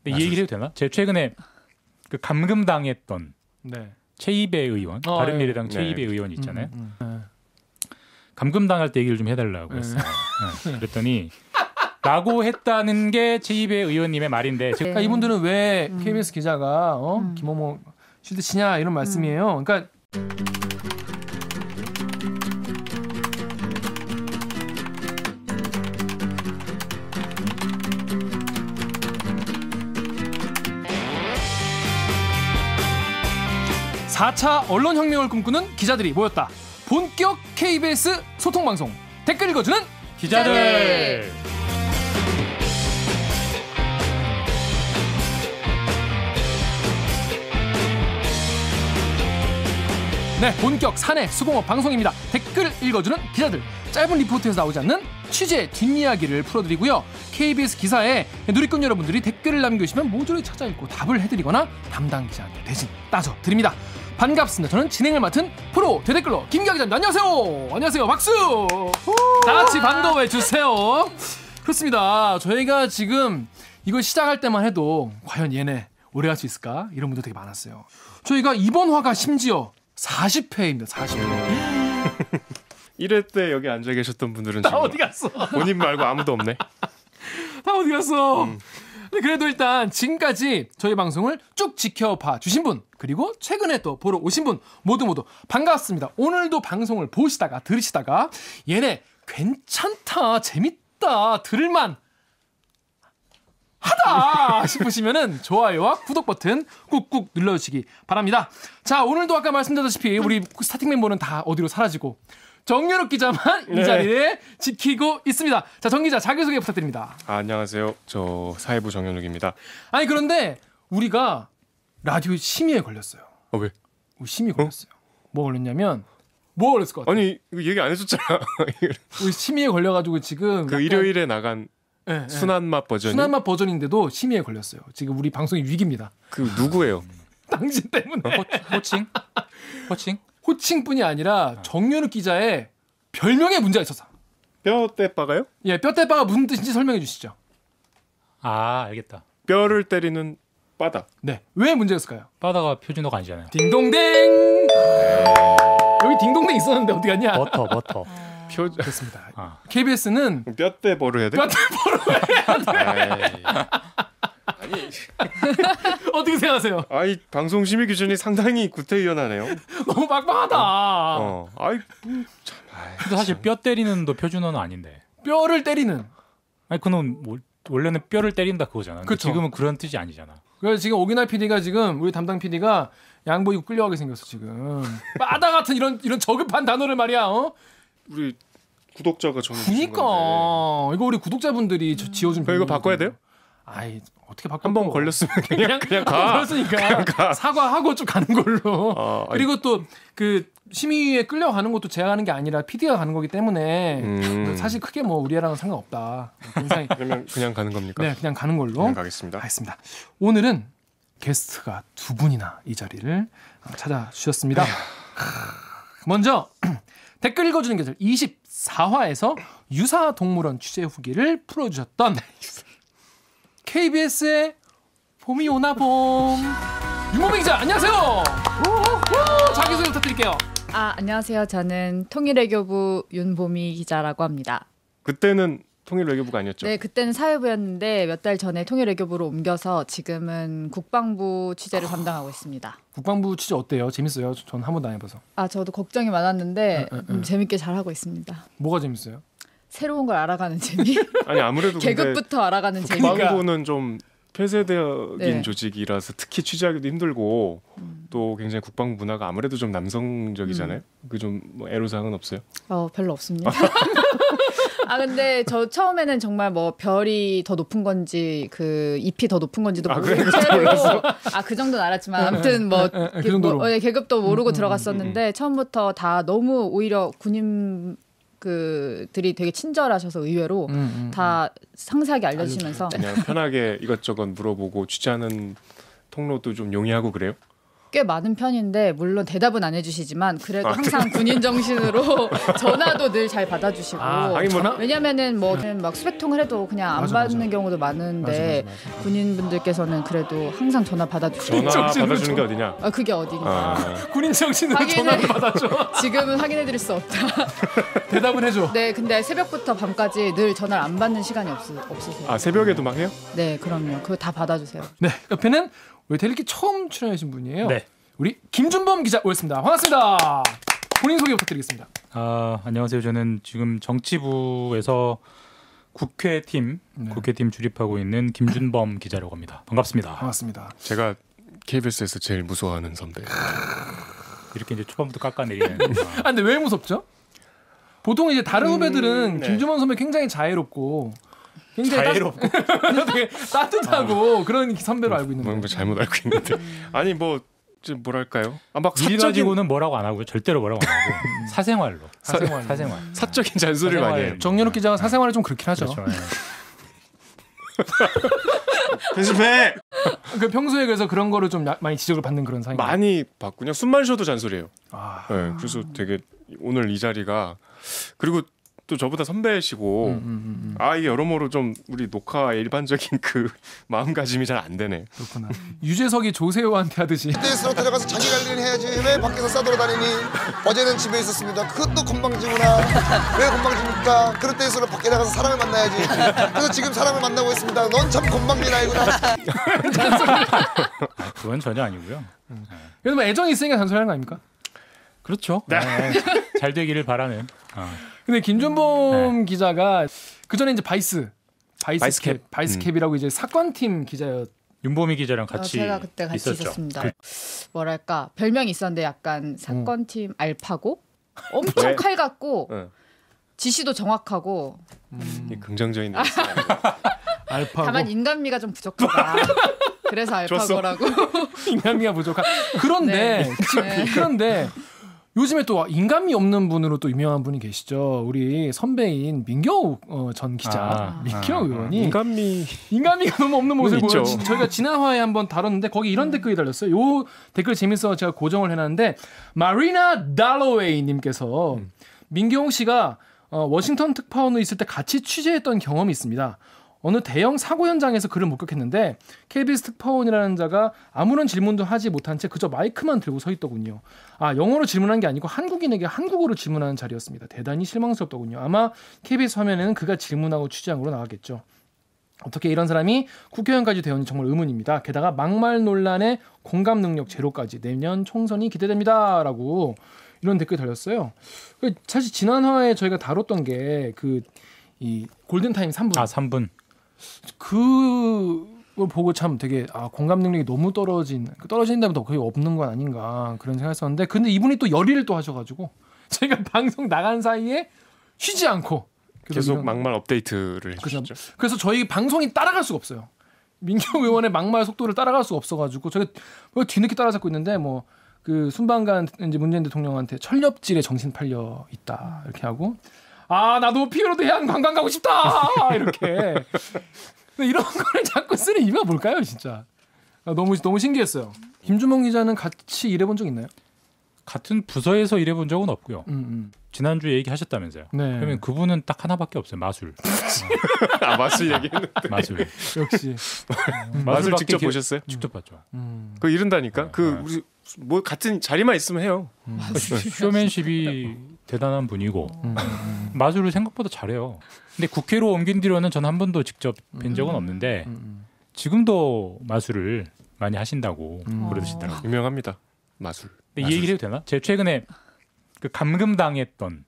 근데 이 얘기를 해도 되나? 제가 최근에 그 감금당했던 네. 최이배 의원, 바른미래당 최이배 의원 있잖아요. 감금당할 때 얘기를 좀 해달라고 했어요. 네. 그랬더니 라고 했다는 게 최이배 의원님의 말인데 그러니까 이분들은 왜 KBS 기자가 김어모 실드 치냐 이런 말씀이에요. 그러니까 (4차) 언론혁명을 꿈꾸는 기자들이 모였다. 본격 KBS 소통방송 댓글 읽어주는 기자들. 네, 본격 사내 수공업 방송입니다. 댓글 읽어주는 기자들. 짧은 리포트에서 나오지 않는 취재 뒷이야기를 풀어드리고요. KBS 기사에 누리꾼 여러분들이 댓글을 남겨주시면 모조리 찾아 읽고 답을 해드리거나 담당 기자한테 대신 따져드립니다. 반갑습니다. 저는 진행을 맡은 프로 대댓글러 김기아 기자입니다. 안녕하세요. 안녕하세요. 박수. 다 같이 반가워해 주세요. 그렇습니다. 저희가 지금 이걸 시작할 때만 해도 과연 얘네 오래 갈 수 있을까? 이런 분들 되게 많았어요. 저희가 이번 화가 심지어 40회입니다. 40회. 1회 때 여기 앉아 계셨던 분들은 다 지금 어디 갔어? 본인 말고 아무도 없네. 다 어디 갔어? 근데 그래도 일단 지금까지 저희 방송을 쭉 지켜봐 주신 분, 그리고 최근에 또 보러 오신 분 모두 반갑습니다. 오늘도 방송을 보시다가 들으시다가 얘네 괜찮다, 재밌다, 들을만 하다 싶으시면은 좋아요와 구독 버튼 꾹꾹 눌러주시기 바랍니다. 자, 오늘도 아까 말씀드렸다시피 우리 스타팅 멤버는 다 어디로 사라지고 정연욱 기자만 이 자리를 지키고 있습니다. 자, 정 기자 자기소개 부탁드립니다. 안녕하세요. 저 사회부 정현욱입니다. 아니 그런데 우리가 라디오 심의에 걸렸어요. 왜? 우리 심의 걸렸어요. 뭐 걸렸냐면 뭐 걸렸을 것 같아? 아니 이거 얘기 안 해줬잖아. 우리 심의에 걸려가지고 지금 그 일요일에 나간 순한맛 버전이? 순한맛 버전인데도 심의에 걸렸어요. 지금 우리 방송이 위기입니다. 그 누구예요? 당신 때문에. 호칭? 호칭? 호칭뿐이 아니라 정연욱 기자의 별명에 문제가 있어서. 뼈대빠가요? 예, 뼈대빠가 무슨 뜻인지 설명해 주시죠. 아, 알겠다. 뼈를 때리는 바다. 네, 왜 문제가 있을까요? 바다가 표준어가 아니잖아요. 딩동댕. 여기 딩동댕 있었는데 어디 갔냐? 버터. 그렇습니다. KBS는 뼈대버를 해야 돼? 뼈대버를 해야 돼. 아니 어떻게 생각하세요? 아이 방송 심의 기준이 상당히 구태의연하네요. 너무 빡빡하다. 아이 참. 근데 사실 뼈 때리는도 표준어는 아닌데. 뼈를 때리는. 아니 그는 뭐, 원래는 뼈를 때린다 그거잖아. 근데 그쵸. 지금은 그런 뜻이 아니잖아. 그래서 지금 오기나 PD가 지금 우리 담당 PD가 양복 입고 끌려가게 생겼어 지금. 바다 같은 이런 저급한 단어를 말이야. 우리 구독자가 정해주신 그러니까 건데. 이거 우리 구독자분들이 지어준. 이거 바꿔야 돼요? 아이 어떻게 바꿔? 한 번 걸렸으면 그냥 가. 걸렸으니까 사과하고 쭉 가는 걸로. 그리고 또 그 심의에 끌려가는 것도 제가 가는 게 아니라 PD가 가는 거기 때문에 사실 크게 뭐 우리 애랑은 상관없다. 굉장히 그냥 가는 겁니까? 네, 그냥 가는 걸로. 그냥 가겠습니다. 알겠습니다. 오늘은 게스트가 두 분이나 이 자리를 찾아주셨습니다. 먼저 댓글 읽어주는 계절 24화에서 유사동물원 취재 후기를 풀어주셨던 KBS의 봄이 오나 봄 윤보미 기자 안녕하세요. 자기소개 부탁드릴게요. 안녕하세요. 저는 통일외교부 윤보미 기자라고 합니다. 그때는 통일외교부가 아니었죠? 네, 그때는 사회부였는데 몇 달 전에 통일외교부로 옮겨서 지금은 국방부 취재를 담당하고 있습니다. 국방부 취재 어때요? 재밌어요? 전 한 번도 안 해봐서. 저도 걱정이 많았는데 재밌게 잘하고 있습니다. 뭐가 재밌어요? 새로운 걸 알아가는 재미. 아니 아무래도 계급부터 알아가는 재미. 국방부는 좀 폐쇄적인 조직이라서 특히 취재하기도 힘들고 또 굉장히 국방부 문화가 아무래도 좀 남성적이잖아요. 그 좀 뭐 애로사항은 없어요? 별로 없습니다. 근데 저 처음에는 정말 뭐 별이 더 높은 건지 그 잎이 더 높은 건지도 모르고 그 정도는 알았지만 아무튼 뭐 계급도 모르고 들어갔었는데 처음부터 다 너무 오히려 군인 들이 되게 친절하셔서 의외로 다 상세하게 알려주시면서 그냥 편하게 이것저것 물어보고 취재하는 통로도 좀 용이하고 그래요? 꽤 많은 편인데 물론 대답은 안 해주시지만 그래도 항상 군인 정신으로 전화도 늘 잘 받아주시고 왜냐면은 뭐 막 수백 통을 해도 그냥 안 받는 경우도 많은데 맞아. 군인분들께서는 그래도 항상 전화 받아주시고 전화 받아주는 게 어디냐? 그게 어디냐? 군인 정신으로 전화를 받아줘. 지금은 확인해드릴 수 없다. 대답을 해줘. 네, 근데 새벽부터 밤까지 늘 전화를 안 받는 시간이 없으세요. 아 새벽에도 막 해요? 네, 그럼요. 그거 다 받아주세요. 네, 옆에는 우리 데일리키 처음 출연하신 분이에요. 네. 우리 김준범 기자 오셨습니다. 반갑습니다. 본인 소개 부탁드리겠습니다. 안녕하세요. 저는 지금 정치부에서 국회팀 출입하고 있는 김준범 기자라고 합니다. 반갑습니다. 반갑습니다. 제가 KBS에서 제일 무서워하는 선배. 이렇게 이제 초반부터 깎아내리는. 근데 왜 무섭죠? 보통 이제 다른 후배들은 김준범 선배 굉장히 자애롭고 굉장히 자애롭고 되게 따뜻하고 그런 선배로 알고 있는데 뭔가 잘못 알고 있는데 아니 뭐 좀 뭐랄까요? 막 일 가지고는 뭐라고 안 하고요. 절대로 뭐라고 안 하고 사생활로. 사생활. 사적인 잔소리를 많이 해요. 정연욱 기자가 사생활을 좀 그렇긴 하죠. 그렇죠. 네. 편집해. 그 평소에 그래서 그런 거를 좀 많이 지적을 받는 그런 상황. 많이 받군요. 숨만 쉬어도 잔소리해요. 아. 네, 그래서 되게 오늘 이 자리가 그리고 또 저보다 선배시고 이게 여러모로 좀 우리 녹화 일반적인 그 마음가짐이 잘 안 되네. 그렇구나. 유재석이 조세호한테 하듯이. 그때일수록 데려가서 자기 갈 일을 해야지 왜 밖에서 싸돌아다니니. 어제는 집에 있었습니다. 그것도 건방지구나. 왜 건방집니까? 그럴 때일수록 밖에 나가서 사람을 만나야지. 그래서 지금 사람을 만나고 있습니다. 넌 참 건방진 아이구나. 그건 전혀 아니고요. 그래도 뭐 애정이 있으니까 잔소리하는 거 아닙니까? 그렇죠. 잘 되기를 바라는. 근데 김준범 기자가 그 전에 이제 바이스캡이라고 이제 사건팀 기자였. 윤보미 기자랑 같이 제가 그때 같이 있었죠. 있었습니다. 뭐랄까 별명이 있었는데 약간 사건팀 알파고 엄청 칼 같고 지시도 정확하고 긍정적인 알파고. 다만 인간미가 좀 부족하다. 그래서 알파고라고. 인간미가 부족한. 그런데 그런데 요즘에 또 인간미 없는 분으로 또 유명한 분이 계시죠. 우리 선배인 민경욱 전 기자, 민경욱 의원이 인간미가 너무 없는 모습을 보여. 저희가 지난 화에 한번 다뤘는데 거기 이런 댓글이 달렸어요. 요 댓글 재밌어서 제가 고정을 해놨는데 마리나 달로웨이님께서 민경욱 씨가 워싱턴 특파원으로 있을 때 같이 취재했던 경험이 있습니다. 어느 대형 사고 현장에서 그를 목격했는데 KBS 특파원이라는 자가 아무런 질문도 하지 못한 채 그저 마이크만 들고 서 있더군요. 영어로 질문한 게 아니고 한국인에게 한국어로 질문하는 자리였습니다. 대단히 실망스럽더군요. 아마 KBS 화면에는 그가 질문하고 취재한 걸로 나왔겠죠. 어떻게 이런 사람이 국회의원까지 되었는지 정말 의문입니다. 게다가 막말 논란의 공감 능력 제로까지 내년 총선이 기대됩니다. 라고 이런 댓글이 달렸어요. 사실 지난화에 저희가 다뤘던 게 이 골든타임 3분. 3분. 그걸 보고 참 되게 공감 능력이 너무 떨어진다면 더 거의 없는 건 아닌가 그런 생각했었는데 근데 이분이 또 열의를 또 하셔가지고 저희가 방송 나간 사이에 쉬지 않고 계속 막말 업데이트를 해주셨죠. 그래서 저희 방송이 따라갈 수가 없어요. 민경 의원의 막말 속도를 따라갈 수가 없어가지고 저희가 뒤늦게 따라잡고 있는데 그 순방간 이제 문재인 대통령한테 철렵질에 정신 팔려 있다 이렇게 하고 나도 피로도 해안 관광 가고 싶다 이렇게 이런 거를 자꾸 쓰는 이유가 뭘까요 진짜. 너무 신기했어요. 김준범 기자는 같이 일해본 적 있나요? 같은 부서에서 일해본 적은 없고요. 지난주에 얘기하셨다면서요. 네. 그러면 그분은 딱 하나밖에 없어요. 마술. 마술 얘기했는데. 마술. 역시. 마술 직접 보셨어요? 직접 봤죠. 그거 이른다니까. 우리 뭐 같은 자리만 있으면 해요. 쇼맨십이 대단한 분이고 마술을 생각보다 잘해요. 근데 국회로 옮긴 뒤로는 전 한 번도 직접 뵌 적은 없는데 지금도 마술을 많이 하신다고 그러시더라고요. 유명합니다. 마술. 근데 이 얘기를 해도 되나? 제가 최근에 그 감금당했던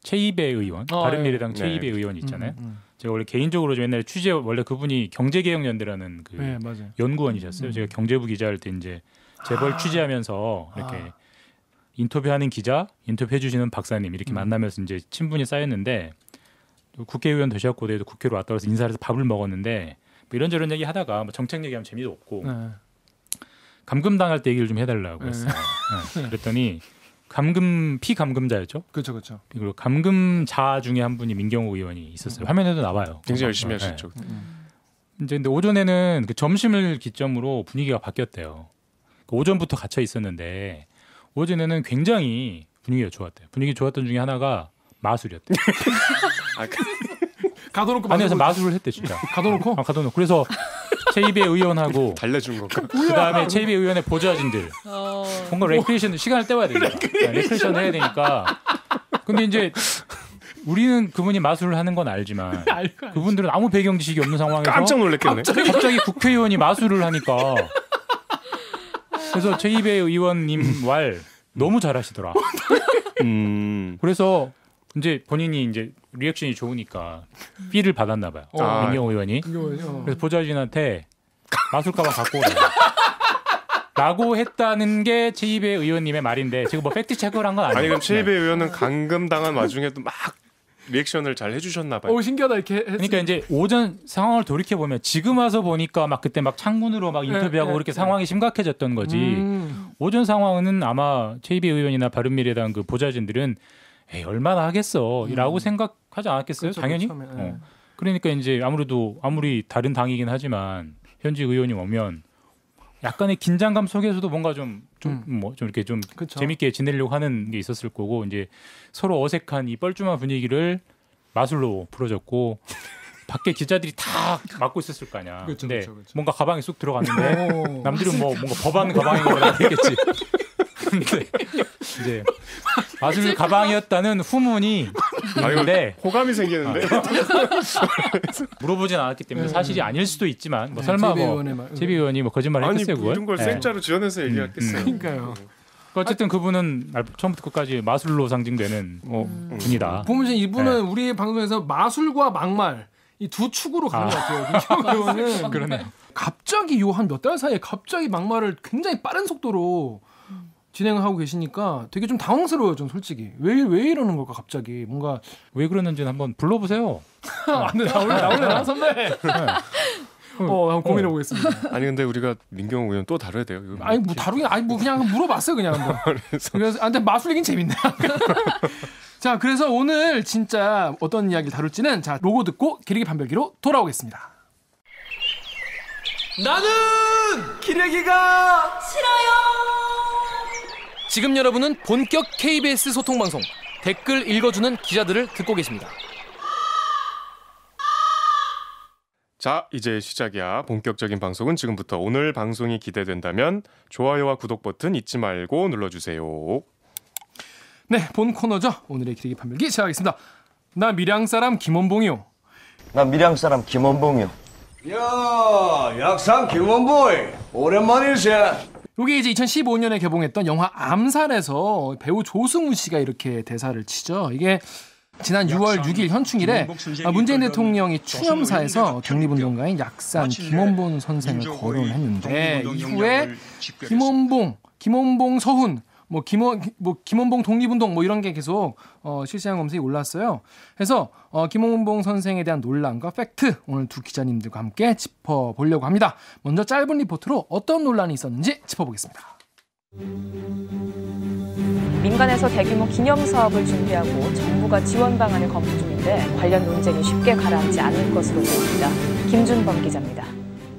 최이배 의원, 바른미래당 최이배 의원 있잖아요. 제가 원래 개인적으로 좀 옛날에 원래 그분이 경제개혁연대라는 연구원이셨어요. 제가 경제부 기자할 때 이제 재벌 취재하면서 이렇게 인터뷰하는 기자, 인터뷰해 주시는 박사님 이렇게 만나면서 이제 친분이 쌓였는데 국회의원 되셨고 그래도 국회로 왔다 그래서 인사를 해서 밥을 먹었는데 이런저런 얘기 하다가 정책 얘기하면 재미도 없고 감금당할 때 얘기를 좀 해달라고 했어요. 그랬더니 피감금자였죠. 그렇죠. 그리고 감금자 중에 한 분이 민경욱 의원이 있었어요. 화면에도 나와요. 굉장히 열심히 하셨죠. 이제 근데 오전에는 그 점심을 기점으로 분위기가 바뀌었대요. 오전부터 갇혀 있었는데 오전에는 굉장히 분위기가 좋았대요. 분위기 좋았던 중에 하나가 마술이었대. 가둬놓고 안에서 마술을 했대 진짜. 가둬놓고? 가둬놓고. 그래서 최이배 의원하고 달래준 건가? 그다음에 최이배 의원의 보좌진들 뭔가 레크레이션 시간을 때워야 되니까 레크레이션을 해야 되니까. 근데 이제 우리는 그분이 마술을 하는 건 알지만 그분들은 아무 배경 지식이 없는 상황에서 깜짝 놀랐겠네. 갑자기 국회의원이 마술을 하니까. 그래서 최이배 의원님 말 너무 잘하시더라. 그래서 이제 본인이 이제 리액션이 좋으니까 B를 받았나 봐요. 민경호 의원이. 그래서 보좌진한테 마술 가방 갖고 오라고. 라고 했다는 게 최이배 의원님의 말인데 지금 뭐 팩트 체크를 한 건 아니에요. 아니 그럼 최이배 의원은 감금당한 와중에도 막 리액션을 잘 해주셨나 봐요. 오 신기하다 이렇게. 그러니까 이제 오전 상황을 돌이켜 보면 지금 와서 보니까 막 그때 막 창문으로 막 인터뷰하고 그렇게 상황이 심각해졌던 거지. 오전 상황은 아마 최이배 의원이나 바른미래당 그 보좌진들은 에이 얼마나 하겠어라고 생각하지 않았겠어요? 그렇죠, 당연히. 그렇죠. 그러니까 이제 아무리 다른 당이긴 하지만 현직 의원이 오면 약간의 긴장감 속에서도 뭔가 좀 이렇게 좀 그쵸. 재밌게 지내려고 하는 게 있었을 거고 이제 서로 어색한 이 뻘쭘한 분위기를 마술로 풀어줬고 밖에 기자들이 다 막고 있었을 거 아니야. 그쵸, 근데 그쵸. 뭔가 가방에 쑥 들어갔는데 남들은 뭐 뭔가 법안 가방인 거 알겠지. 근데 이제 마술 가방이었다는 후문이 있는데 호감이 생기는데 물어보진 않았기 때문에 사실이 아닐 수도 있지만 뭐 설마 뭐 최이배 의원이 뭐 거짓말을 아니 했겠어요 그걸? 이런 걸 생짜로 지어내서 얘기했겠어요. 그러니까요. 어쨌든 그분은 처음부터 끝까지 마술로 상징되는 분이다. 보면 이분은 우리 방송에서 마술과 막말 이 두 축으로 가는 것 같아요. 민경호 그러네요. 갑자기 요 한 몇 달 사이에 갑자기 막말을 굉장히 빠른 속도로 진행을 하고 계시니까 되게 좀 당황스러워요. 전 솔직히 왜 이러는 걸까 갑자기 뭔가 왜 그러는지는 한번 불러보세요. 안 돼, 나올래 선배. 한번 고민해 보겠습니다. 아니 근데 우리가 민경호 의원 또 다뤄야 돼요. 이거 아니 뭐 다루긴 아니 뭐 그냥 물어봤어요 그냥 한번. 그래서 근데 마술 얘기는 재밌네. 자 그래서 오늘 진짜 어떤 이야기를 다룰지는 자 로고 듣고 기레기 판별기로 돌아오겠습니다. 나는 기레기가 싫어요. 지금 여러분은 본격 KBS 소통 방송 댓글 읽어주는 기자들을 듣고 계십니다. 자 이제 시작이야. 본격적인 방송은 지금부터. 오늘 방송이 기대된다면 좋아요와 구독 버튼 잊지 말고 눌러주세요. 네, 본 코너죠. 오늘의 기레기 판별기 시작하겠습니다. 나 밀양 사람 김원봉이요. 나 밀양 사람 김원봉이요. 야, 약산 김원보이 오랜만이세. 이게 이제 2015년에 개봉했던 영화 암살에서 배우 조승우 씨가 이렇게 대사를 치죠. 이게 지난 6월 6일 현충일에 문재인 대통령이 추념사에서 독립운동가인 약산 김원봉 선생을 거론을 했는데 이후에 김원봉 서훈 김원봉 독립운동 뭐 이런 게 계속 실시간 검색이 올랐어요. 그래서 김원봉 선생에 대한 논란과 팩트 오늘 두 기자님들과 함께 짚어보려고 합니다. 먼저 짧은 리포트로 어떤 논란이 있었는지 짚어보겠습니다. 민간에서 대규모 기념 사업을 준비하고 정부가 지원 방안을 검토 중인데 관련 논쟁이 쉽게 가라앉지 않을 것으로 보입니다. 김준범 기자입니다.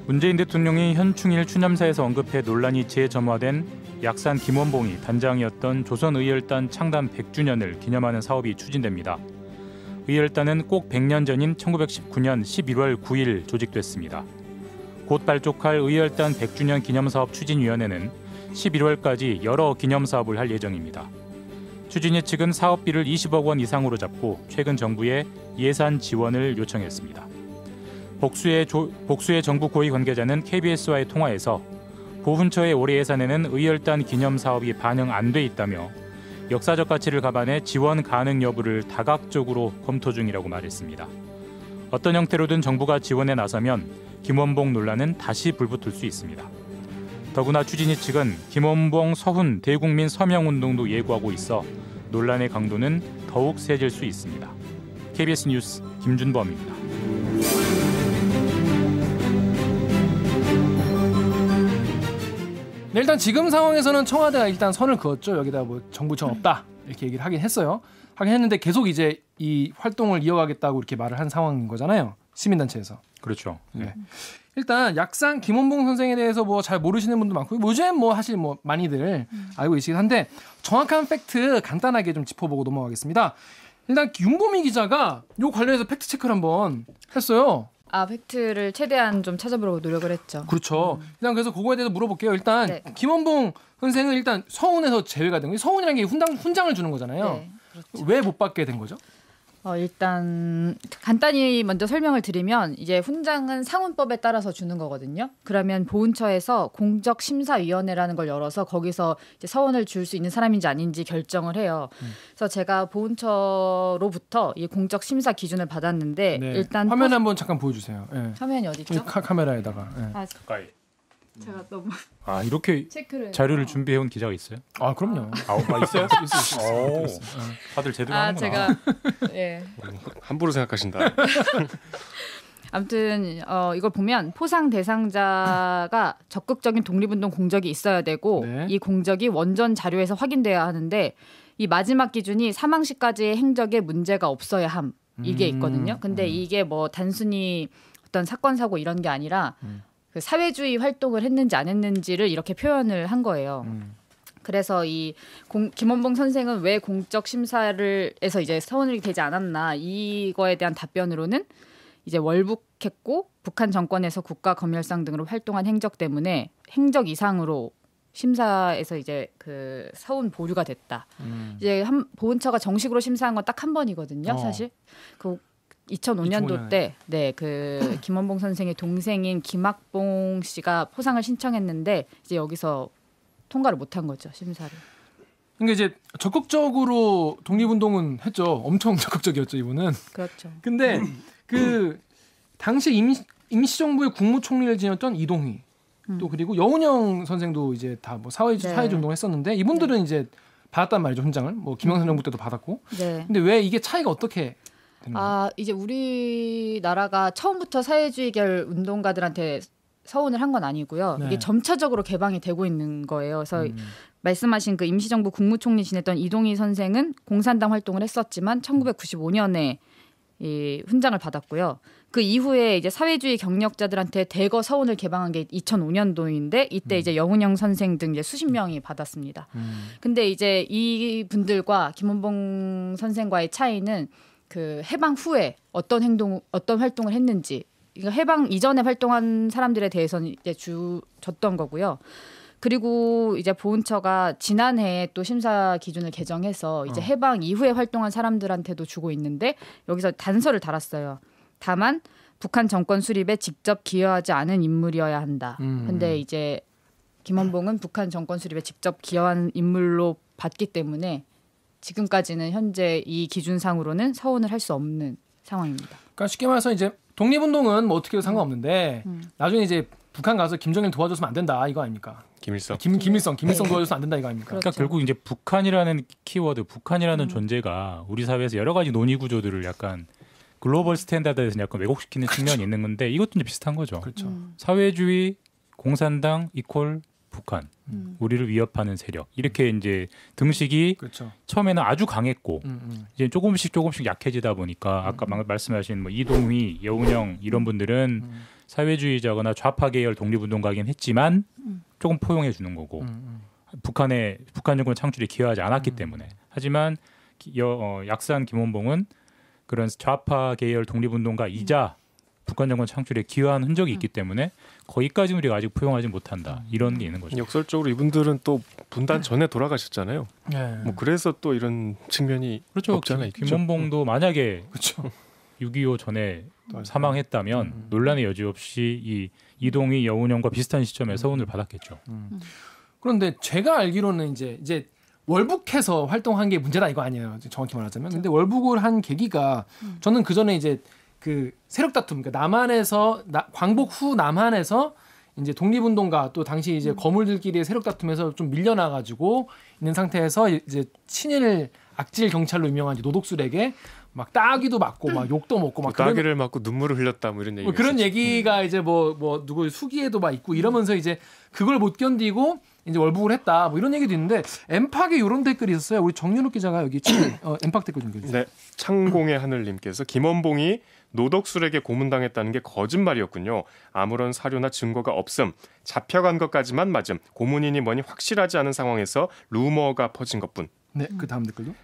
문재인 대통령이 현충일 추념사에서 언급해 논란이 재점화된 약산 김원봉이 단장이었던 조선의열단 창단 100주년을 기념하는 사업이 추진됩니다. 의열단은 꼭 100년 전인 1919년 11월 9일 조직됐습니다. 곧 발족할 의열단 100주년 기념사업 추진위원회는 11월까지 여러 기념사업을 할 예정입니다. 추진위 측은 사업비를 20억 원 이상으로 잡고 최근 정부에 예산 지원을 요청했습니다. 복수의 정부 고위 관계자는 KBS와의 통화에서 보훈처의 올해 예산에는 의열단 기념사업이 반영 안 돼 있다며 역사적 가치를 감안해 지원 가능 여부를 다각적으로 검토 중이라고 말했습니다. 어떤 형태로든 정부가 지원에 나서면 김원봉 논란은 다시 불붙을 수 있습니다. 더구나 추진위 측은 김원봉 서훈 대국민 서명운동도 예고하고 있어 논란의 강도는 더욱 세질 수 있습니다. KBS 뉴스 김준범입니다. 네, 일단 지금 상황에서는 청와대가 일단 선을 그었죠. 여기다 뭐 정부 지원 없다 이렇게 얘기를 하긴 했어요. 하긴 했는데 계속 이제 이 활동을 이어가겠다고 이렇게 말을 한 상황인 거잖아요. 시민단체에서. 그렇죠. 네. 일단 약산 김원봉 선생에 대해서 뭐 잘 모르시는 분도 많고 요즘 뭐 사실 뭐 많이들 알고 계시긴 한데 정확한 팩트 간단하게 좀 짚어보고 넘어가겠습니다. 일단 윤보미 기자가 요 관련해서 팩트 체크를 한번 했어요. 팩트를 최대한 좀 찾아보려고 노력을 했죠. 그렇죠. 일단 그래서 그거에 대해서 물어볼게요. 일단 네. 김원봉 선생은 일단 서훈에서 제외가 된 거예요. 서훈이라는 게 훈장을 주는 거잖아요. 네, 그렇죠. 왜 못 받게 된 거죠? 일단 간단히 먼저 설명을 드리면 이제 훈장은 상훈법에 따라서 주는 거거든요. 그러면 보훈처에서 공적심사위원회라는 걸 열어서 거기서 이제 서훈을 줄 수 있는 사람인지 아닌지 결정을 해요. 그래서 제가 보훈처로부터 이 공적심사 기준을 받았는데 네. 일단 화면 한번 잠깐 보여주세요. 네. 화면이 어디 있죠? 카메라에다가. 네. 가까이. 제가 너무 이렇게 체크를 자료를 준비해온 기자가 있어요? 그럼요. 있어요? 있어요. 다들 제대로 하는구나. 제가 예. 함부로 생각하신다. 아무튼 이걸 보면 포상 대상자가 적극적인 독립운동 공적이 있어야 되고 네. 이 공적이 원전 자료에서 확인돼야 하는데 이 마지막 기준이 사망 시까지의 행적에 문제가 없어야 함 이게 있거든요. 근데 이게 뭐 단순히 어떤 사건 사고 이런 게 아니라 그 사회주의 활동을 했는지 안 했는지를 이렇게 표현을 한 거예요. 그래서 이 김원봉 선생은 왜 공적 심사를에서 이제 서훈이 되지 않았나 이거에 대한 답변으로는 이제 월북했고 북한 정권에서 국가 검열상 등으로 활동한 행적 때문에 행적 이상으로 심사에서 이제 그 서훈 보류가 됐다. 이제 보훈처가 정식으로 심사한 건 딱 한 번이거든요, 사실. 그 2005년도 때, 그 김원봉 선생의 동생인 김학봉 씨가 포상을 신청했는데 이제 여기서 통과를 못한 거죠, 심사를. 그러니까 이제 적극적으로 독립운동은 했죠. 엄청 적극적이었죠, 이분은. 그렇죠. 근데 그 당시 임시정부의 국무총리를 지냈던 이동휘, 또 그리고 여운형 선생도 이제 다 뭐 사회주의 운동을 했었는데 이분들은 이제 받았단 말이죠, 훈장을. 뭐 김영삼 정부 때도 받았고. 네. 근데 왜 이게 차이가 어떻게? 이제 우리나라가 처음부터 사회주의계열 운동가들한테 서훈을 한 건 아니고요. 네. 이게 점차적으로 개방이 되고 있는 거예요. 그래서 말씀하신 그 임시정부 국무총리 지냈던 이동희 선생은 공산당 활동을 했었지만 1995년에 이 훈장을 받았고요. 그 이후에 이제 사회주의 경력자들한테 대거 서훈을 개방한 게 2005년도인데 이때 이제 여운형 선생 등 이제 수십 명이 받았습니다. 근데 이제 이 분들과 김원봉 선생과의 차이는 그 해방 후에 어떤 활동을 했는지, 그러니까 해방 이전에 활동한 사람들에 대해서는 이제 줬던 거고요. 그리고 이제 보훈처가 지난해에 또 심사 기준을 개정해서 이제 해방 이후에 활동한 사람들한테도 주고 있는데 여기서 단서를 달았어요. 다만 북한 정권 수립에 직접 기여하지 않은 인물이어야 한다. 근데 이제 김원봉은 북한 정권 수립에 직접 기여한 인물로 봤기 때문에 지금까지는 현재 이 기준상으로는 서훈을 할 수 없는 상황입니다. 그러니까 쉽게 말해서 이제 독립운동은 뭐 어떻게 해도 상관없는데 나중에 이제 북한 가서 김정일 도와줬으면 안 된다 이거 아닙니까? 김일성. 김일성 도와줬으면 안 된다 이거 아닙니까? 그러니까 결국 이제 북한이라는 키워드, 북한이라는 존재가 우리 사회에서 여러 가지 논의 구조들을 약간 글로벌 스탠다드에서 약간 왜곡시키는 측면이 있는 건데 이것도 이제 비슷한 거죠. 그렇죠. 사회주의, 공산당 이퀄 북한, 우리를 위협하는 세력 이렇게 이제 등식이 그렇죠. 처음에는 아주 강했고 이제 조금씩 약해지다 보니까 아까 말씀하신 뭐 이동휘, 여운형 이런 분들은 사회주의자거나 좌파 계열 독립운동가긴 했지만 조금 포용해 주는 거고 북한 정권 창출에 기여하지 않았기 때문에 하지만 약산 김원봉은 그런 좌파 계열 독립운동가이자 북한 정권 창출에 기여한 흔적이 있기 때문에 거기까지는 우리가 아직 포용하지 못한다. 이런 게 있는 거죠. 역설적으로 이분들은 또 분단 전에 돌아가셨잖아요. 네. 뭐 그래서 또 이런 측면이 그렇죠. 없잖아요. 김원봉도 만약에 그렇죠. 6.25 전에 사망했다면 논란의 여지 없이 이 이동희, 여운형과 비슷한 시점에 서훈을 받았겠죠. 그런데 제가 알기로는 이제 월북해서 활동한 게 문제다 이거 아니에요. 정확히 말하자면. 근데 월북을 한 계기가 저는 그 전에 이제 그 세력 다툼, 그러니까 남한에서 광복 후 남한에서 이제 독립운동가 또 당시 이제 거물들끼리의 세력 다툼에서 좀 밀려나가지고 있는 상태에서 이제 친일 악질 경찰로 유명한 노독술에게 막 따귀도 맞고 막 욕도 먹고 막 따귀를 맞고 눈물을 흘렸다 뭐 이런 얘기. 그런 얘기가 이제 뭐 누구 수기에도 막 있고 이러면서 이제 그걸 못 견디고 이제 월북을 했다 뭐 이런 얘기도 있는데 엠팍에 이런 댓글이 있었어요. 우리 정윤욱 기자가 여기 엠팍 댓글 좀 읽어주세요. 네, 창공의 하늘님께서 김원봉이 노덕술에게 고문당했다는 게 거짓말이었군요. 아무런 사료나 증거가 없음. 잡혀간 것까지만 맞음. 고문이니 뭐니 확실하지 않은 상황에서 루머가 퍼진 것뿐. 네, 그 다음 댓글도.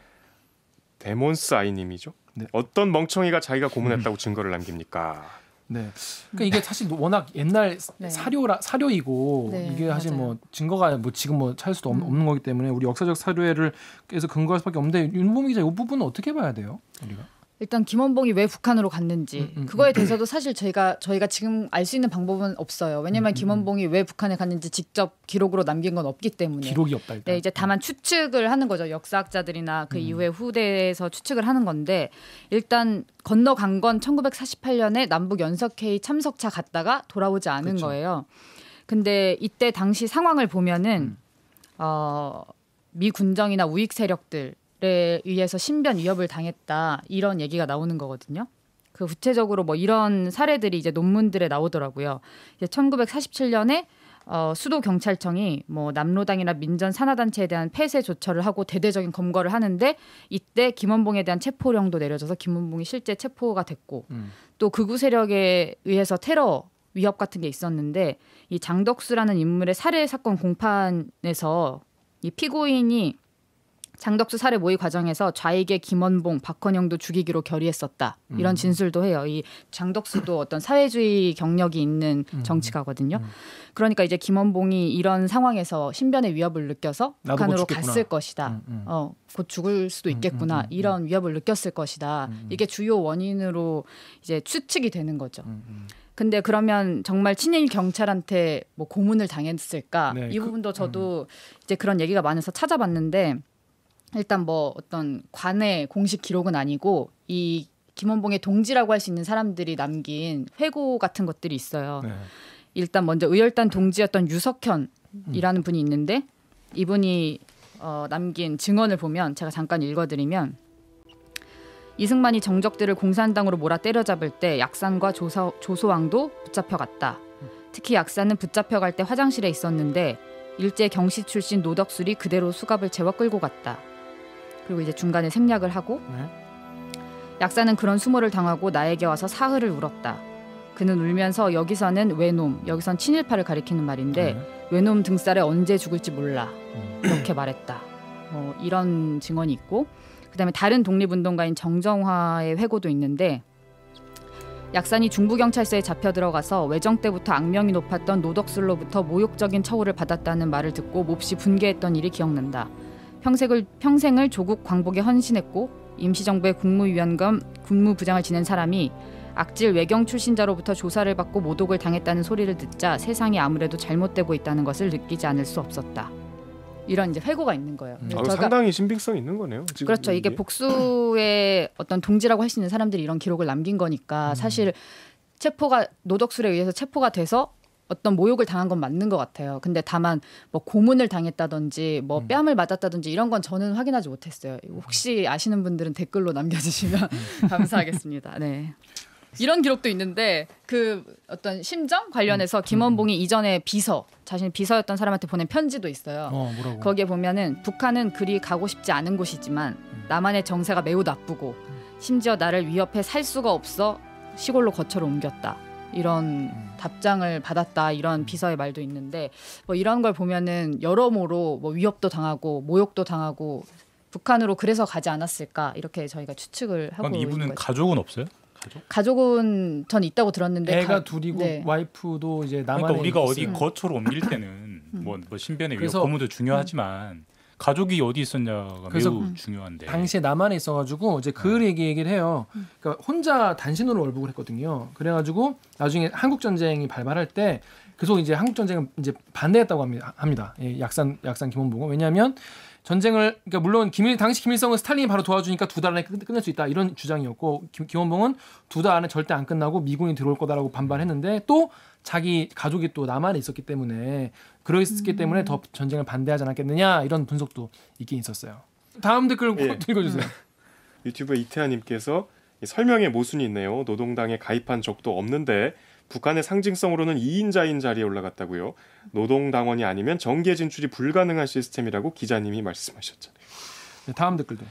데몬스 아이님이죠. 네. 어떤 멍청이가 자기가 고문했다고 증거를 남깁니까? 네. 그러니까 이게 사실 워낙 옛날 네. 사료이고 네, 이게 사실 맞아요. 뭐 증거가 뭐 지금 뭐 찾을 수도 없는 거기 때문에 우리 역사적 사료를 계속 근거할 수밖에 없는데 윤보미 기자 이 부분은 어떻게 봐야 돼요? 우리가? 일단 김원봉이 왜 북한으로 갔는지 그거에 대해서도 사실 저희가 지금 알 수 있는 방법은 없어요. 왜냐하면 김원봉이 왜 북한에 갔는지 직접 기록으로 남긴 건 없기 때문에. 기록이 없다 일단. 네, 이제 다만 추측을 하는 거죠. 역사학자들이나 그 이후에 후대에서 추측을 하는 건데 일단 건너간 건 1948년에 남북 연석회의 참석차 갔다가 돌아오지 않은 그렇죠. 거예요. 근데 이때 당시 상황을 보면은 미 군정이나 우익 세력들 에 의해서 신변 위협을 당했다 이런 얘기가 나오는 거거든요. 그 구체적으로 뭐 이런 사례들이 이제 논문들에 나오더라고요. 이제 1947년에 수도 경찰청이 뭐 남로당이나 민전 산하단체에 대한 폐쇄 조처를 하고 대대적인 검거를 하는데 이때 김원봉에 대한 체포령도 내려져서 김원봉이 실제 체포가 됐고 또 극우 세력에 의해서 테러 위협 같은 게 있었는데 이 장덕수라는 인물의 살해 사건 공판에서 이 피고인이 장덕수 살해 모의 과정에서 좌익의 김원봉, 박헌영도 죽이기로 결의했었다. 이런 진술도 해요. 이 장덕수도 어떤 사회주의 경력이 있는 정치가거든요. 그러니까 이제 김원봉이 이런 상황에서 신변의 위협을 느껴서 북한으로 갔을 것이다. 곧 죽을 수도 있겠구나. 이런 위협을 느꼈을 것이다. 이게 주요 원인으로 이제 추측이 되는 거죠. 근데 그러면 정말 친일 경찰한테 뭐 고문을 당했을까? 네, 이 부분도 저도 이제 그런 얘기가 많아서 찾아봤는데 일단 뭐 어떤 관의 공식 기록은 아니고 이 김원봉의 동지라고 할 수 있는 사람들이 남긴 회고 같은 것들이 있어요. 네. 일단 먼저 의열단 동지였던 유석현이라는 분이 있는데 이분이 남긴 증언을 보면 제가 잠깐 읽어드리면 이승만이 정적들을 공산당으로 몰아 때려잡을 때 약산과 조소왕도 붙잡혀갔다. 특히 약산은 붙잡혀갈 때 화장실에 있었는데 일제 경시 출신 노덕술이 그대로 수갑을 채워 끌고 갔다. 그리고 이제 중간에 생략을 하고 약사는 그런 수모를 당하고 나에게 와서 사흘을 울었다. 그는 울면서 여기서는 외놈, 여기선 친일파를 가리키는 말인데 외놈 등살에 언제 죽을지 몰라. 이렇게 말했다. 이런 증언이 있고 그다음에 다른 독립운동가인 정정화의 회고도 있는데 약산이 중부경찰서에 잡혀 들어가서 외정 때부터 악명이 높았던 노덕술로부터 모욕적인 처우를 받았다는 말을 듣고 몹시 분개했던 일이 기억난다. 평생을 조국 광복에 헌신했고 임시정부의 국무위원 겸 군무부장을 지낸 사람이 악질 외경 출신자로부터 조사를 받고 모독을 당했다는 소리를 듣자 세상이 아무래도 잘못되고 있다는 것을 느끼지 않을 수 없었다. 이런 이제 회고가 있는 거예요. 상당히 신빙성 있는 거네요. 지금 그렇죠. 이게 복수의 어떤 동지라고 할 수 있는 사람들이 이런 기록을 남긴 거니까 사실 노덕술에 의해서 체포가 돼서 어떤 모욕을 당한 건 맞는 것 같아요. 근데 다만 뭐 고문을 당했다든지 뭐 뺨을 맞았다든지 이런 건 저는 확인하지 못했어요. 혹시 아시는 분들은 댓글로 남겨주시면 감사하겠습니다. 네. 이런 기록도 있는데 그 어떤 심정 관련해서 김원봉이 이전에 자신 비서였던 사람한테 보낸 편지도 있어요. 뭐라고? 거기에 보면은 북한은 그리 가고 싶지 않은 곳이지만 남한의 정세가 매우 나쁘고 심지어 나를 위협해 살 수가 없어 시골로 거처를 옮겼다. 이런 답장을 받았다. 이런 비서의 말도 있는데 뭐 이런 걸 보면은 여러모로 뭐 위협도 당하고 모욕도 당하고 북한으로 그래서 가지 않았을까 이렇게 저희가 추측을 하고 있는 이분은 거죠. 가족은 없어요? 가족은 전 있다고 들었는데 애가 둘이고 네. 와이프도 이제 남한에 그러니까 우리가 있어요. 어디 거처로 옮길 때는 뭐 신변의 위협 고문도 중요하지만 가족이 어디 있었냐가 매우 중요한데 당시에 남한에 있어가지고 이제 그 얘기를 해요. 그러니까 혼자 단신으로 월북을 했거든요. 그래가지고 나중에 한국 전쟁이 발발할 때 계속 이제 한국 전쟁을 이제 반대했다고 합니다. 예, 약산 김원봉은 왜냐하면 전쟁을 그러니까 물론 당시 김일성은 스탈린이 바로 도와주니까 2달 안에 끝낼 수 있다 이런 주장이었고 김원봉은 2달 안에 절대 안 끝나고 미군이 들어올 거다라고 반발했는데 또 자기 가족이 또 남한에 있었기 때문에 그랬기 때문에 더 전쟁을 반대하지 않았겠느냐 이런 분석도 있긴 있었어요. 다음 댓글 읽어주세요. 유튜브 이태하님께서 설명에 모순이 있네요. 노동당에 가입한 적도 없는데 북한의 상징성으로는 2인자인 자리에 올라갔다고요. 노동당원이 아니면 정계 진출이 불가능한 시스템이라고 기자님이 말씀하셨잖아요. 네, 다음 댓글도.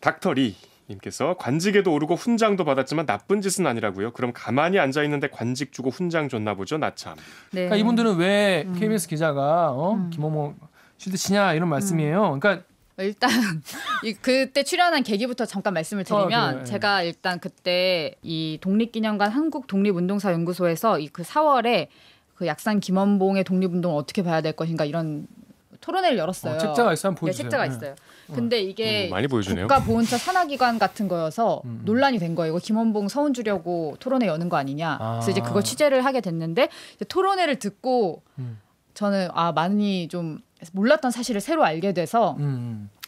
닥터리 님께서 관직에도 오르고 훈장도 받았지만 나쁜 짓은 아니라고요. 그럼 가만히 앉아 있는데 관직 주고 훈장 줬나 보죠. 나참. 네. 그러니까 이분들은 왜 KBS 기자가 김어모 쉴드 치냐 이런 말씀이에요. 그러니까 일단 그때 출연한 계기부터 잠깐 말씀을 드리면 제가 일단 그때 이 독립기념관 한국독립운동사연구소에서 그 4월에 그 약산 김원봉의 독립운동을 어떻게 봐야 될 것인가 이런 토론회를 열었어요. 책자가 있어요. 한번 보여주세요. 네, 책자가 있어요. 근데 이게 많이 보여주네요. 국가보훈처 산하기관 같은 거여서 논란이 된 거예요. 이거 김원봉 서훈 주려고 토론회 여는 거 아니냐. 그래서 이제 그걸 취재를 하게 됐는데 토론회를 듣고 저는 많이 좀 몰랐던 사실을 새로 알게 돼서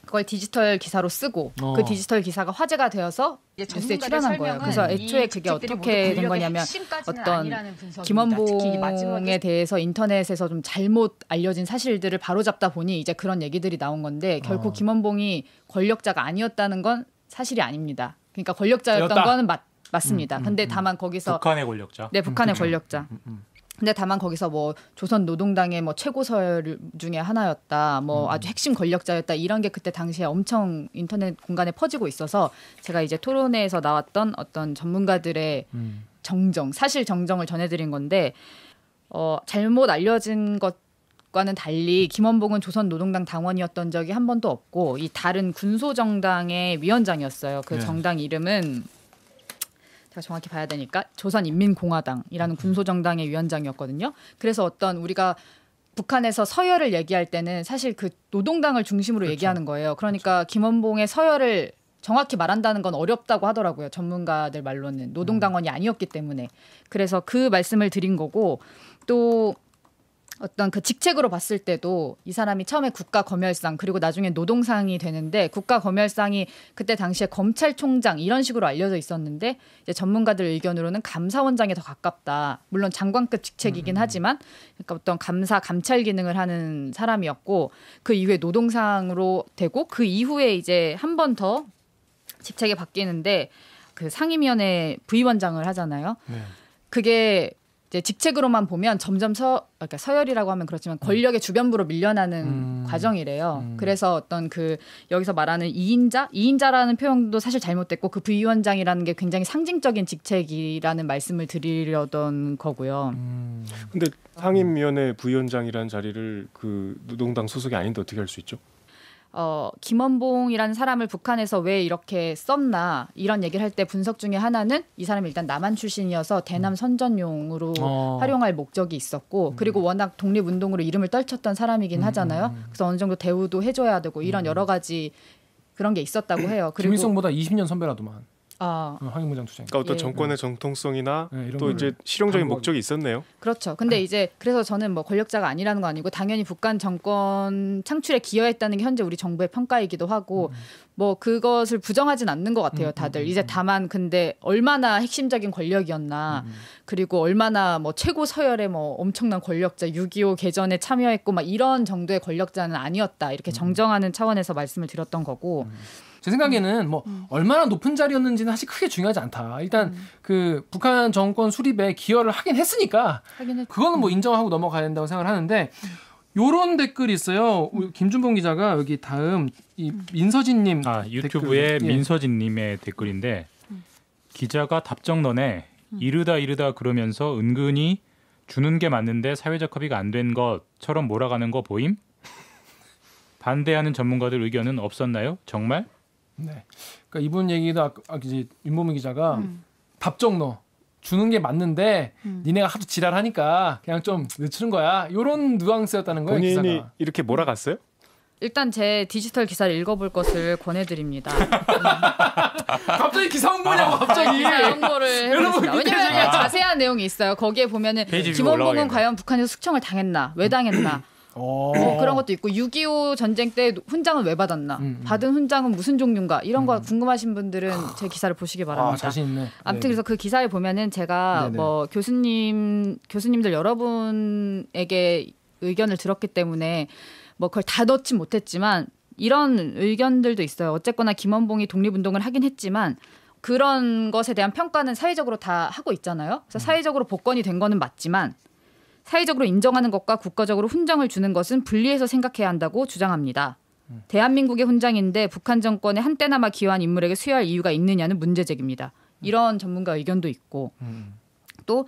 그걸 디지털 기사로 쓰고 그 디지털 기사가 화제가 되어서 뉴스에 출연한 거예요. 그래서 애초에 그게 어떻게 된 거냐면 어떤 김원봉에 대해서 인터넷에서 좀 잘못 알려진 사실들을 바로잡다 보니 이제 그런 얘기들이 나온 건데 결코 김원봉이 권력자가 아니었다는 건 사실이 아닙니다. 그러니까 권력자였던 거는 맞습니다. 근데 다만 거기서 북한의 권력자. 네, 북한의 권력자. 근데 다만 거기서 뭐 조선 노동당의 뭐 최고 서열 중에 하나였다, 뭐 아주 핵심 권력자였다 이런 게 그때 당시에 엄청 인터넷 공간에 퍼지고 있어서 제가 이제 토론회에서 나왔던 어떤 전문가들의 사실 정정을 전해드린 건데 잘못 알려진 것과는 달리 김원봉은 조선 노동당 당원이었던 적이 한 번도 없고 이 다른 군소 정당의 위원장이었어요. 그 정당 이름은 정확히 봐야 되니까 조선인민공화당이라는 군소정당의 위원장이었거든요. 그래서 어떤 우리가 북한에서 서열을 얘기할 때는 사실 그 노동당을 중심으로 얘기하는 거예요. 그러니까 김원봉의 서열을 정확히 말한다는 건 어렵다고 하더라고요. 전문가들 말로는 노동당원이 아니었기 때문에. 그래서 그 말씀을 드린 거고 또 어떤 그 직책으로 봤을 때도 이 사람이 처음에 국가검열상 그리고 나중에 노동상이 되는데 국가검열상이 그때 당시에 검찰총장 이런 식으로 알려져 있었는데 이제 전문가들 의견으로는 감사원장에 더 가깝다. 물론 장관급 직책이긴 하지만 그러니까 어떤 감찰 기능을 하는 사람이었고 그 이후에 노동상으로 되고 그 이후에 이제 한 번 더 직책이 바뀌는데 그 상임위원회 부위원장을 하잖아요. 그게 이제 직책으로만 보면 점점 그러니까 서열이라고 하면 그렇지만 권력의 주변부로 밀려나는 과정이래요. 그래서 어떤 그 여기서 말하는 2인자라는 표현도 사실 잘못됐고 그 부위원장이라는 게 굉장히 상징적인 직책이라는 말씀을 드리려던 거고요. 근데 상임위원회 부위원장이라는 자리를 그 노동당 소속이 아닌데 어떻게 할 수 있죠? 김원봉이라는 사람을 북한에서 왜 이렇게 썼나 이런 얘기를 할 때 분석 중에 하나는 이 사람이 일단 남한 출신이어서 대남 선전용으로 활용할 목적이 있었고 그리고 워낙 독립운동으로 이름을 떨쳤던 사람이긴 하잖아요. 그래서 어느 정도 대우도 해줘야 되고 이런 여러 가지 그런 게 있었다고 해요. 그리고 김일성보다 20년 선배라도만. 황희무장 투쟁. 그러니까 어떤 정권의 정통성이나 또 이제 실용적인 목적이 있었네요. 그렇죠. 근데 이제 그래서 저는 뭐 권력자가 아니라는 거 아니고 당연히 북한 정권 창출에 기여했다는 게 현재 우리 정부의 평가이기도 하고 뭐 그것을 부정하진 않는 것 같아요. 다들 이제 다만 근데 얼마나 핵심적인 권력이었나 그리고 얼마나 뭐 최고 서열의 뭐 엄청난 권력자 6.25 개전에 참여했고 막 이런 정도의 권력자는 아니었다 이렇게 정정하는 차원에서 말씀을 드렸던 거고. 제 생각에는 뭐 얼마나 높은 자리였는지는 사실 크게 중요하지 않다. 일단 그 북한 정권 수립에 기여를 하긴 했으니까 그거는 뭐 인정하고 넘어가야 된다고 생각을 하는데 요런 댓글이 있어요. 김준봉 기자가 여기 다음 이 민서진님 유튜브에 민서진님의 댓글인데 기자가 답정너네 이르다 그러면서 은근히 주는 게 맞는데 사회적 합의가 안 된 것처럼 몰아가는 거 보임? 반대하는 전문가들 의견은 없었나요? 정말? 네. 그러니까 이분 얘기도 아까 이제 윤보민 기자가 답정너 주는 게 맞는데 니네가 하도 지랄하니까 그냥 좀 늦추는 거야. 이런 뉘앙스였다는 거예요. 본인이 기사가. 이렇게 몰아갔어요? 일단 제 디지털 기사를 읽어볼 것을 권해드립니다. 갑자기 기사 홍보냐고 갑자기. 기사 홍보를 해보겠습니다. 왜냐면 자세한 내용이 있어요. 거기에 보면은 김원봉은 과연 북한에서 숙청을 당했나? 왜 당했나? 그런 것도 있고 6.25 전쟁 때 훈장은 왜 받았나? 받은 훈장은 무슨 종류인가? 이런 거 궁금하신 분들은 제 기사를 보시기 바랍니다. 자신 있네. 아무튼 그래서 그 기사에 보면은 제가 뭐 교수님들 여러분에게 의견을 들었기 때문에 뭐 그걸 다 넣진 못했지만 이런 의견들도 있어요. 어쨌거나 김원봉이 독립운동을 하긴 했지만 그런 것에 대한 평가는 사회적으로 다 하고 있잖아요. 그래서 사회적으로 복권이 된 거는 맞지만 사회적으로 인정하는 것과 국가적으로 훈장을 주는 것은 분리해서 생각해야 한다고 주장합니다. 대한민국의 훈장인데 북한 정권에 한때나마 기여한 인물에게 수여할 이유가 있느냐는 문제제기입니다. 이런 전문가 의견도 있고 또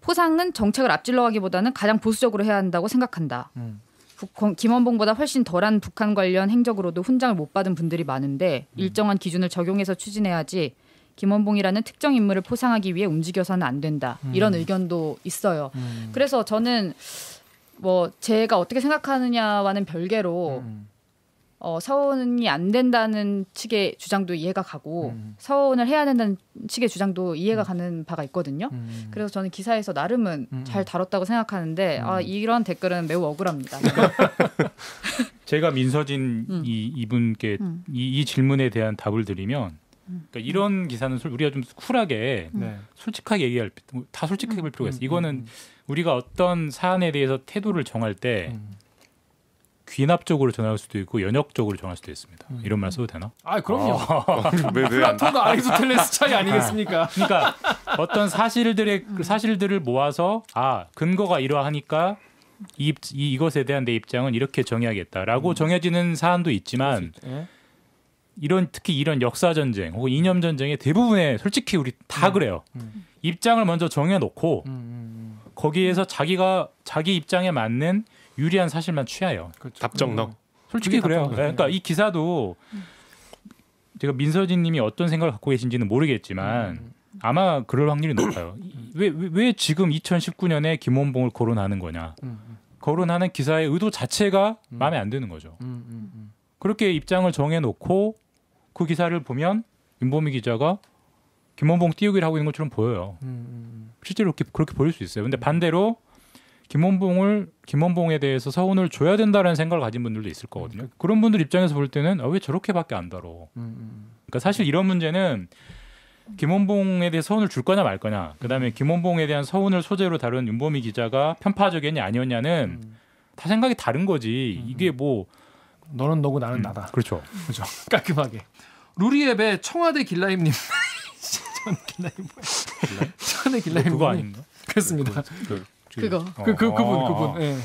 포상은 정책을 앞질러가기보다는 가장 보수적으로 해야 한다고 생각한다. 김원봉보다 훨씬 덜한 북한 관련 행적으로도 훈장을 못 받은 분들이 많은데 일정한 기준을 적용해서 추진해야지 김원봉이라는 특정 인물을 포상하기 위해 움직여서는 안 된다. 이런 의견도 있어요. 그래서 저는 뭐 제가 어떻게 생각하느냐와는 별개로 서원이 안 된다는 측의 주장도 이해가 가고 서원을 해야 된다는 측의 주장도 이해가 가는 바가 있거든요. 그래서 저는 기사에서 나름은 잘 다뤘다고 생각하는데 이런 댓글은 매우 억울합니다. 제가 민서진 이분께 이 질문에 대한 답을 드리면 그러니까 이런 기사는 우리가 좀 쿨하게 솔직하게 얘기할 다 솔직하게 볼 필요가 있어요. 이거는 우리가 어떤 사안에 대해서 태도를 정할 때 귀납적으로 전할 수도 있고 연역적으로 정할 수도 있습니다. 이런 말 써도 되나? 아, 그럼요. 플라톤과 아리스토텔레스 차이 아니겠습니까? 그러니까 어떤 사실들을 모아서 근거가 이러하니까 이것에 대한 내 입장은 이렇게 정해야겠다라고 정해지는 사안도 있지만 특히 이런 역사 전쟁 혹은 이념 전쟁의 대부분의 솔직히 우리 다 그래요. 입장을 먼저 정해놓고 거기에서 자기 입장에 맞는 유리한 사실만 취해요. 그렇죠. 답정너. 솔직히 그래요. 그러니까 이 기사도 제가 민서진님이 어떤 생각을 갖고 계신지는 모르겠지만 아마 그럴 확률이 높아요. 왜 지금 2019년에 김원봉을 거론하는 거냐? 거론하는 기사의 의도 자체가 마음에 안 드는 거죠. 그렇게 입장을 정해놓고 그 기사를 보면 윤보미 기자가 김원봉 띄우기를 하고 있는 것처럼 보여요. 실제로 그렇게 보일 수 있어요. 근데 반대로 김원봉에 대해서 서운을 줘야 된다는 생각을 가진 분들도 있을 거거든요. 그런 분들 입장에서 볼 때는 왜 저렇게밖에 안 다뤄. 그러니까 사실 이런 문제는 김원봉에 대해 서운을 줄 거냐 말 거냐, 그다음에 김원봉에 대한 서운을 소재로 다룬 윤보미 기자가 편파적이었냐 아니었냐는 다 생각이 다른 거지. 이게 뭐 너는 너고 나는 나다. 그렇죠. 깔끔하게. 루리앱의 청와대 길라임님. 청와대 길라임 그거 아닌가? 그렇습니다. 그거. 그분. 예.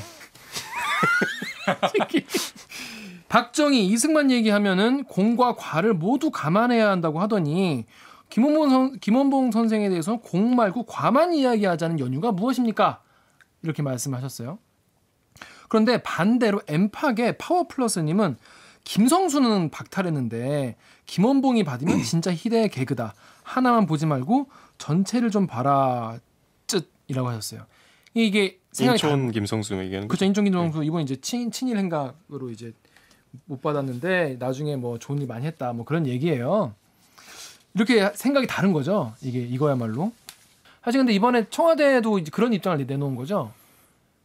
박정희, 이승만 얘기하면은 공과 과를 모두 감안해야 한다고 하더니 김원봉 선생에 대해서 공 말고 과만 이야기하자는 연유가 무엇입니까? 이렇게 말씀하셨어요. 그런데 반대로 엠팍의 파워플러스님은 김성수는 박탈했는데 김원봉이 받으면 진짜 희대의 개그다. 하나만 보지 말고 전체를 좀 봐라. 쯧이라고 하셨어요. 이게 인천 김성수 얘기하는 그렇죠. 인천 김성수 이번 이제 친일 행각으로 이제 못 받았는데 나중에 뭐 좋은 일 많이 했다. 뭐 그런 얘기예요. 이렇게 생각이 다른 거죠. 이거야말로. 사실 근데 이번에 청와대도 이제 그런 입장을 내놓은 거죠.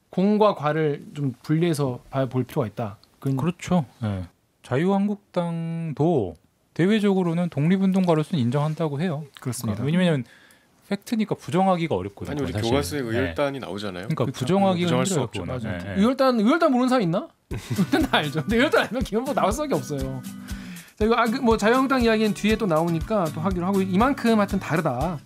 공과 과를 좀 분리해서 볼 필요가 있다. 그렇죠. 네. 자유한국당도 대외적으로는 독립운동가로서는 인정한다고 해요. 그렇습니다. 왜냐하면 팩트니까 부정하기가 어렵거든요. 아니 우리 사실. 교과서에 의열단이 나오잖아요. 그러니까 그렇죠. 부정하기가 부정할 수 힘들어요. 없죠. 맞아. 네. 의열단 모르는 사람 있나? 의열단 알죠. 근데 의열단 알면 김원봉 나올 수밖에 없어요. 자, 이거 뭐 자유한국당 이야기는 뒤에 또 나오니까 또 하기로 하고 이만큼 하여튼 다르다.